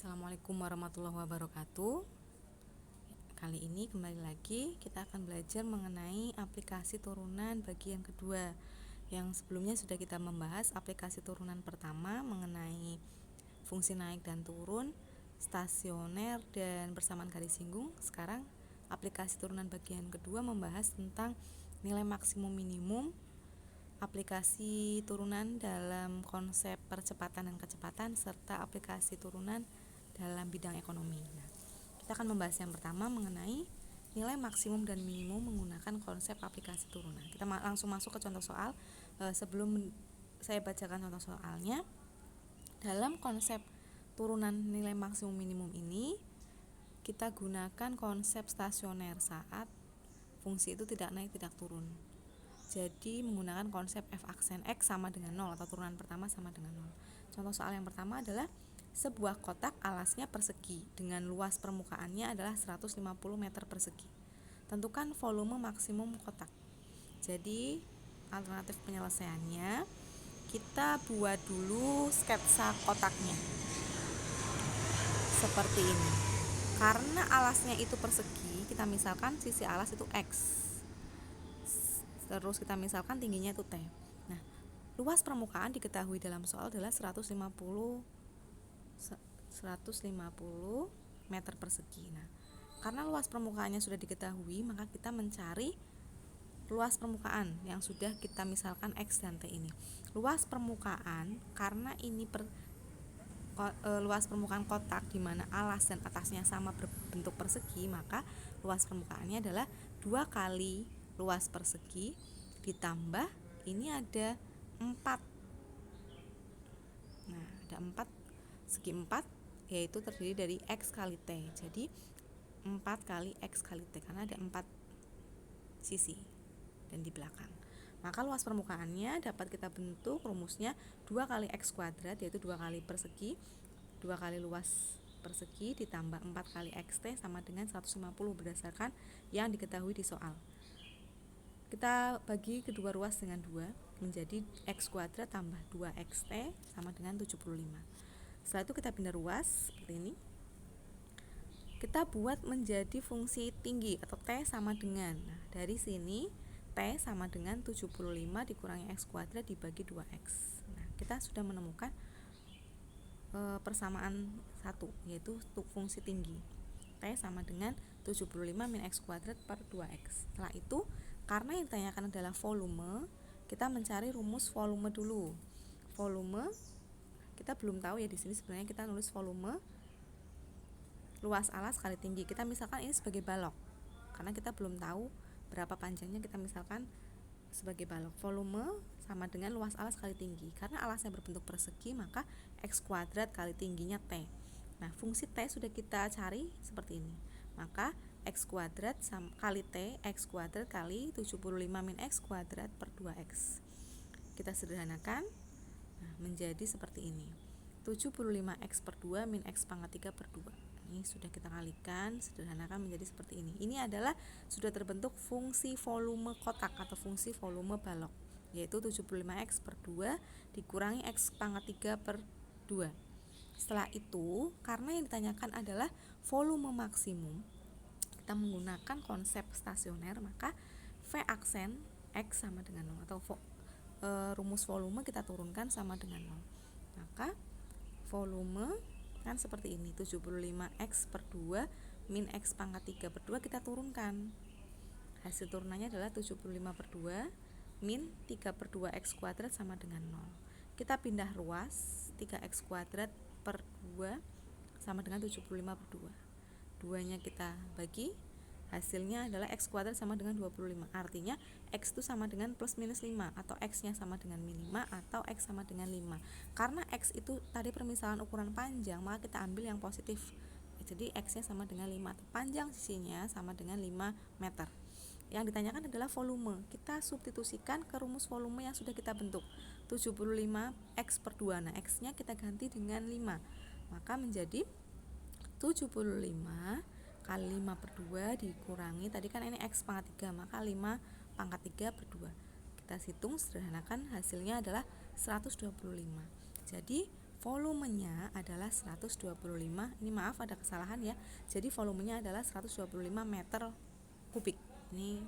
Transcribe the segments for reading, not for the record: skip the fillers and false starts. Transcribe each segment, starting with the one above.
Assalamualaikum warahmatullahi wabarakatuh. Kali ini kembali lagi kita akan belajar mengenai aplikasi turunan bagian kedua. Yang sebelumnya sudah kita membahas aplikasi turunan pertama mengenai fungsi naik dan turun, stasioner, dan bersamaan garis singgung. Sekarang aplikasi turunan bagian kedua membahas tentang nilai maksimum minimum, aplikasi turunan dalam konsep percepatan dan kecepatan, serta aplikasi turunan dalam bidang ekonomi. Kita akan membahas yang pertama mengenai nilai maksimum dan minimum menggunakan konsep aplikasi turunan. Kita langsung masuk ke contoh soal. Sebelum saya bacakan contoh soalnya, dalam konsep turunan nilai maksimum minimum ini kita gunakan konsep stasioner saat fungsi itu tidak naik tidak turun. Jadi menggunakan konsep f aksen x sama dengan 0 atau turunan pertama sama dengan 0. Contoh soal yang pertama adalah sebuah kotak alasnya persegi dengan luas permukaannya adalah 150 meter persegi. Tentukan volume maksimum kotak. Jadi alternatif penyelesaiannya, kita buat dulu sketsa kotaknya seperti ini. Karena alasnya itu persegi, kita misalkan sisi alas itu x, terus kita misalkan tingginya itu t. Nah, luas permukaan diketahui dalam soal adalah 150 meter persegi. Nah, karena luas permukaannya sudah diketahui, maka kita mencari luas permukaan yang sudah kita misalkan x dan t ini. Luas permukaan karena ini luas permukaan kotak di mana alas dan atasnya sama berbentuk persegi, maka luas permukaannya adalah 2 kali luas persegi ditambah ini ada 4. Nah, ada 4, segi 4 yaitu terdiri dari x kali t. Jadi 4 kali x kali t karena ada 4 sisi dan di belakang. Maka luas permukaannya dapat kita bentuk rumusnya 2 kali x kuadrat, yaitu 2 kali persegi, 2 kali luas persegi ditambah 4 kali xt sama dengan 150 berdasarkan yang diketahui di soal. Kita bagi kedua ruas dengan 2 menjadi x kuadrat tambah 2xt sama dengan 75. Setelah itu kita pindah ruas seperti ini. Kita buat menjadi fungsi tinggi atau t sama dengan, nah, dari sini t sama dengan 75 dikurangi x kuadrat dibagi 2x. Nah, kita sudah menemukan persamaan 1, yaitu fungsi tinggi. T sama dengan 75 min x kuadrat per 2x. Setelah itu, karena yang ditanyakan adalah volume, kita mencari rumus volume dulu. Volume kita belum tahu ya, di sini sebenarnya kita nulis volume luas alas kali tinggi. Kita misalkan ini sebagai balok. Karena kita belum tahu berapa panjangnya, kita misalkan sebagai balok. Volume sama dengan luas alas kali tinggi. Karena alasnya berbentuk persegi, maka x kuadrat kali tingginya t. Nah, fungsi t sudah kita cari seperti ini. Maka x kuadrat kali t, x kuadrat kali 75 min x kuadrat per 2x. Kita sederhanakan, nah, menjadi seperti ini. 75x per 2 min x pangkat 3 per 2. Ini sudah kita kalikan, sederhanakan menjadi seperti ini. Ini adalah sudah terbentuk fungsi volume kotak atau fungsi volume balok, yaitu 75x per 2 dikurangi x pangkat 3 per 2. Setelah itu, karena yang ditanyakan adalah volume maksimum, kita menggunakan konsep stasioner, maka V aksen X sama dengan 0 atau rumus volume kita turunkan sama dengan 0. Maka volume kan seperti ini, 75x per 2 min x pangkat 3 per 2 kita turunkan. Hasil turunannya adalah 75 per 2 min 3 per 2x kuadrat sama dengan 0. Kita pindah ruas, 3x kuadrat per 2 sama dengan 75 per 2. 2-nya kita bagi, hasilnya adalah x kuadrat sama dengan 25. Artinya x itu sama dengan plus minus 5, atau x-nya sama dengan min 5, atau x sama dengan 5. Karena x itu tadi permisalan ukuran panjang, maka kita ambil yang positif. Jadi x-nya sama dengan 5, atau panjang sisinya sama dengan 5 meter. Yang ditanyakan adalah volume. Kita substitusikan ke rumus volume yang sudah kita bentuk, 75x per 2. Nah, x-nya kita ganti dengan 5. Maka menjadi 75 kali 5 per 2 dikurangi, tadi kan ini x pangkat 3, maka 5 pangkat 3 per 2. Kita hitung sederhanakan, hasilnya adalah 125. Jadi volumenya adalah 125, ini maaf ada kesalahan ya, jadi volumenya adalah 125 meter kubik. Ini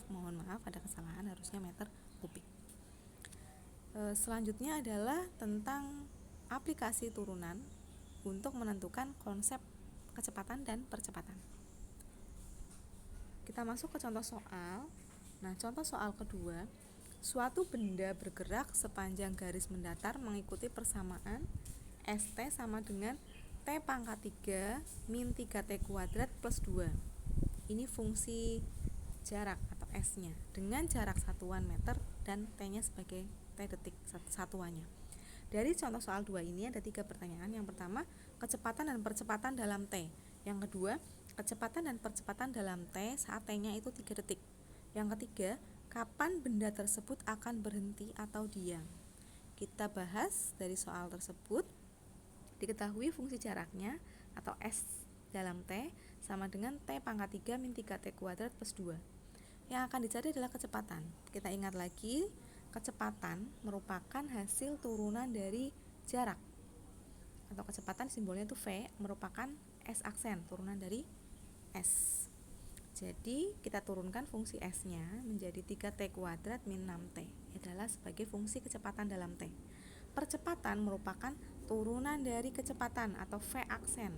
mohon maaf ada kesalahan, harusnya meter kubik. Selanjutnya adalah tentang aplikasi turunan untuk menentukan konsep kecepatan dan percepatan. Kita masuk ke contoh soal. Nah, contoh soal kedua, suatu benda bergerak sepanjang garis mendatar mengikuti persamaan ST sama dengan T pangkat 3 min 3T kuadrat plus 2. Ini fungsi jarak atau S-nya dengan jarak satuan meter dan T-nya sebagai T detik satuannya. Dari contoh soal 2 ini ada 3 pertanyaan. Yang pertama, kecepatan dan percepatan dalam T. Yang kedua, kecepatan dan percepatan dalam T saat T-nya itu 3 detik. Yang ketiga, kapan benda tersebut akan berhenti atau diam. Kita bahas dari soal tersebut. Diketahui fungsi jaraknya atau S dalam T sama dengan T pangkat 3 min 3T kuadrat plus 2. Yang akan dicari adalah kecepatan. Kita ingat lagi, kecepatan merupakan hasil turunan dari jarak. Atau kecepatan simbolnya itu V, merupakan S aksen, turunan dari S. Jadi kita turunkan fungsi S-nya menjadi 3T kuadrat min 6T. Adalah sebagai fungsi kecepatan dalam T. Percepatan merupakan turunan dari kecepatan atau V aksen.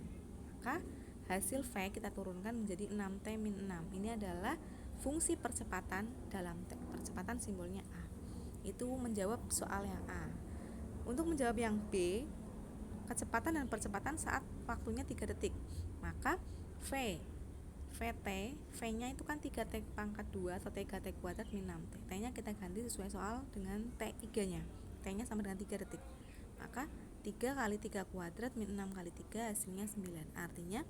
Maka hasil V kita turunkan menjadi 6T min 6. Ini adalah fungsi percepatan dalam T. Percepatan simbolnya A. Itu menjawab soal yang A. Untuk menjawab yang B, kecepatan dan percepatan saat waktunya 3 detik. Maka VT, V-nya itu kan 3T pangkat 2 atau 3T kuadrat min 6T. T-nya kita ganti sesuai soal dengan T3-nya. T-nya sama dengan 3 detik. Maka 3 kali 3 kuadrat min 6 kali 3 hasilnya 9. Artinya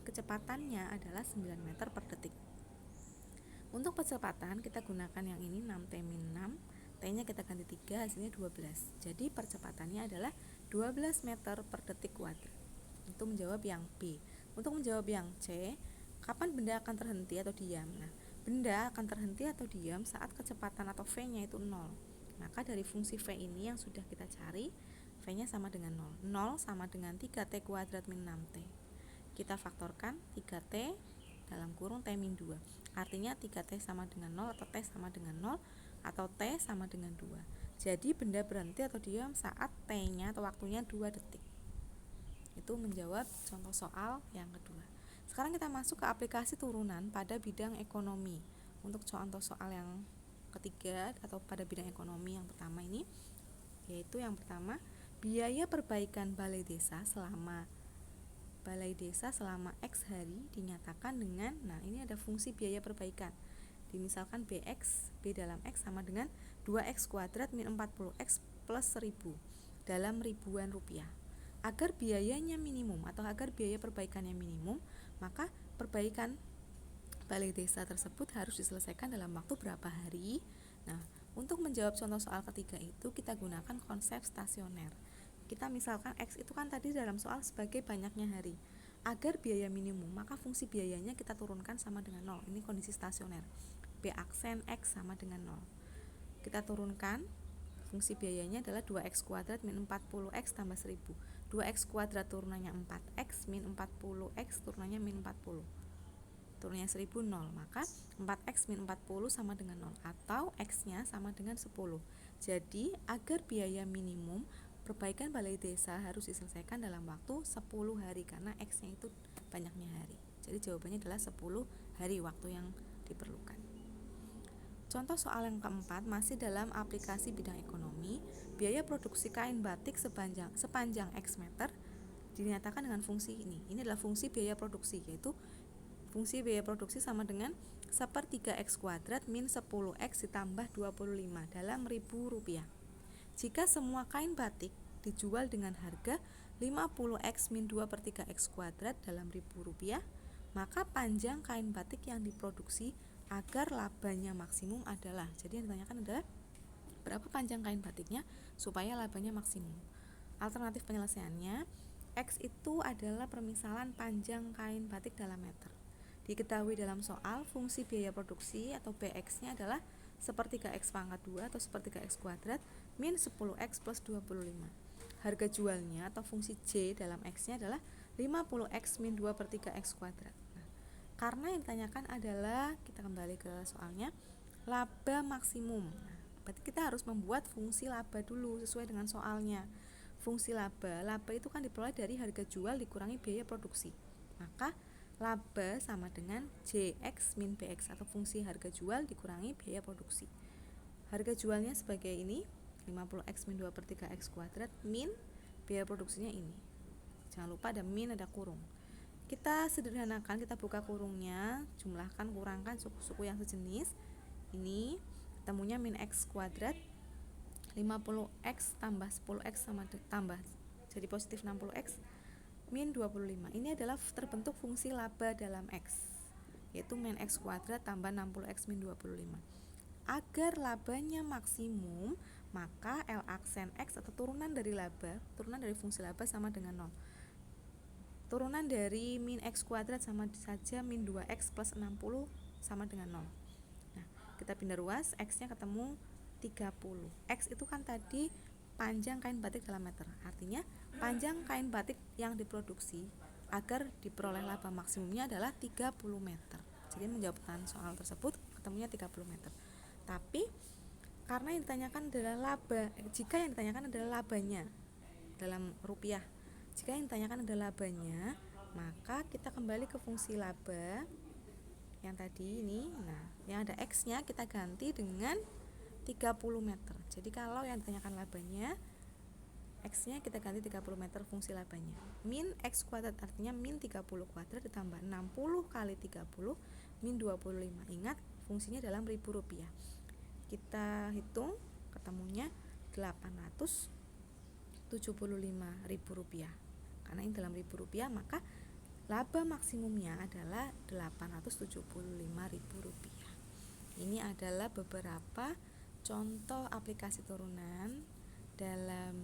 kecepatannya adalah 9 meter per detik. Untuk percepatan kita gunakan yang ini 6T min 6. T-nya kita ganti 3 hasilnya 12. Jadi percepatannya adalah 12 meter per detik kuadrat. Itu menjawab yang B. Untuk menjawab yang C, kapan benda akan terhenti atau diam? Nah, benda akan terhenti atau diam saat kecepatan atau V-nya itu 0. Maka dari fungsi V ini yang sudah kita cari, V-nya sama dengan 0. 0 sama dengan 3T kuadrat min 6T. Kita faktorkan 3T dalam kurung T min 2. Artinya 3T sama dengan 0 atau T sama dengan 0 atau T sama dengan 2. Jadi benda berhenti atau diam saat T-nya atau waktunya 2 detik. Itu menjawab contoh soal yang kedua. Sekarang kita masuk ke aplikasi turunan pada bidang ekonomi. Untuk contoh soal yang ketiga atau pada bidang ekonomi yang pertama ini, yaitu yang pertama, biaya perbaikan balai desa selama X hari dinyatakan dengan, nah ini ada fungsi biaya perbaikan. Misalkan BX, B dalam X sama dengan 2X kuadrat min 40X plus 1000 dalam ribuan rupiah. Agar biayanya minimum atau agar biaya perbaikannya minimum, maka perbaikan balai desa tersebut harus diselesaikan dalam waktu berapa hari. Nah, untuk menjawab contoh soal ketiga itu kita gunakan konsep stasioner. Kita misalkan X itu kan tadi dalam soal sebagai banyaknya hari. Agar biaya minimum, maka fungsi biayanya kita turunkan sama dengan 0. Ini kondisi stasioner. B aksen X sama dengan 0. Kita turunkan, fungsi biayanya adalah 2X kuadrat min 40X tambah 1000. 2X kuadrat turunannya 4X min 40X turunannya min 40. Turunnya 1000 0. Maka 4X min 40 sama dengan 0 atau X-nya sama dengan 10. Jadi agar biaya minimum perbaikan balai desa harus diselesaikan dalam waktu 10 hari karena X-nya itu banyaknya hari. Jadi jawabannya adalah 10 hari waktu yang diperlukan. Contoh soal yang keempat masih dalam aplikasi bidang ekonomi. Biaya produksi kain batik sepanjang X meter dinyatakan dengan fungsi ini. Ini adalah fungsi biaya produksi, yaitu fungsi biaya produksi sama dengan 1/3X kuadrat min 10X ditambah 25 dalam Rp1.000. Jika semua kain batik dijual dengan harga 50X min 2/3X kuadrat dalam Rp1.000, maka panjang kain batik yang diproduksi agar labanya maksimum adalah, jadi yang ditanyakan adalah berapa panjang kain batiknya supaya labanya maksimum. Alternatif penyelesaiannya, X itu adalah permisalan panjang kain batik dalam meter. Diketahui dalam soal fungsi biaya produksi atau BX-nya adalah 1/3X pangkat 2 atau 1/3X kuadrat min 10X plus 25. harga jualnya atau fungsi J dalam X-nya adalah 50X min 2 per 3X kuadrat. Nah, karena yang ditanyakan adalah, kita kembali ke soalnya, laba maksimum. Nah, berarti kita harus membuat fungsi laba dulu sesuai dengan soalnya. Fungsi laba itu kan diperoleh dari harga jual dikurangi biaya produksi. Maka laba sama dengan JX min BX atau fungsi harga jual dikurangi biaya produksi. Harga jualnya sebagai ini 50X min 2 per 3X kuadrat min biaya produksinya ini. Jangan lupa ada min, ada kurung. Kita sederhanakan, kita buka kurungnya, jumlahkan, kurangkan suku-suku yang sejenis. Ini ketemunya min X kuadrat 50X tambah 10X sama tambah jadi positif 60X min 25. Ini adalah terbentuk fungsi laba dalam X, yaitu min X kuadrat tambah 60X min 25. Agar labanya maksimum, maka L aksen X atau turunan dari laba, turunan dari fungsi laba sama dengan 0. Turunan dari min X kuadrat sama saja min 2X plus 60 sama dengan 0. Nah, kita pindah ruas, X-nya ketemu 30. X itu kan tadi panjang kain batik dalam meter. Artinya panjang kain batik yang diproduksi agar diperoleh laba maksimumnya adalah 30 meter. Jadi menjawabkan soal tersebut ketemunya 30 meter. Tapi karena yang ditanyakan adalah laba, jika yang ditanyakan adalah labanya dalam rupiah, jika yang ditanyakan adalah labanya, maka kita kembali ke fungsi laba yang tadi ini. Nah, yang ada X-nya kita ganti dengan 30 meter. Jadi kalau yang ditanyakan labanya, X-nya kita ganti 30 meter fungsi labanya. Min X kuadrat artinya min 30 kuadrat ditambah 60 kali 30 min 25. Ingat, fungsinya dalam ribu rupiah. Kita hitung, ketemunya 875.000 rupiah. Karena ini dalam ribu rupiah, maka laba maksimumnya adalah 875.000 rupiah. Ini adalah beberapa contoh aplikasi turunan dalam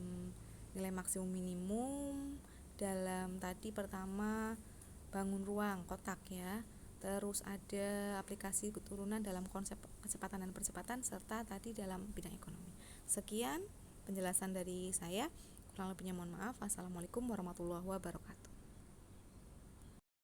nilai maksimum minimum. Dalam tadi pertama bangun ruang kotak ya, terus ada aplikasi turunan dalam konsep kecepatan dan percepatan, serta tadi dalam bidang ekonomi. Sekian penjelasan dari saya, kurang lebihnya mohon maaf. Assalamualaikum warahmatullahi wabarakatuh.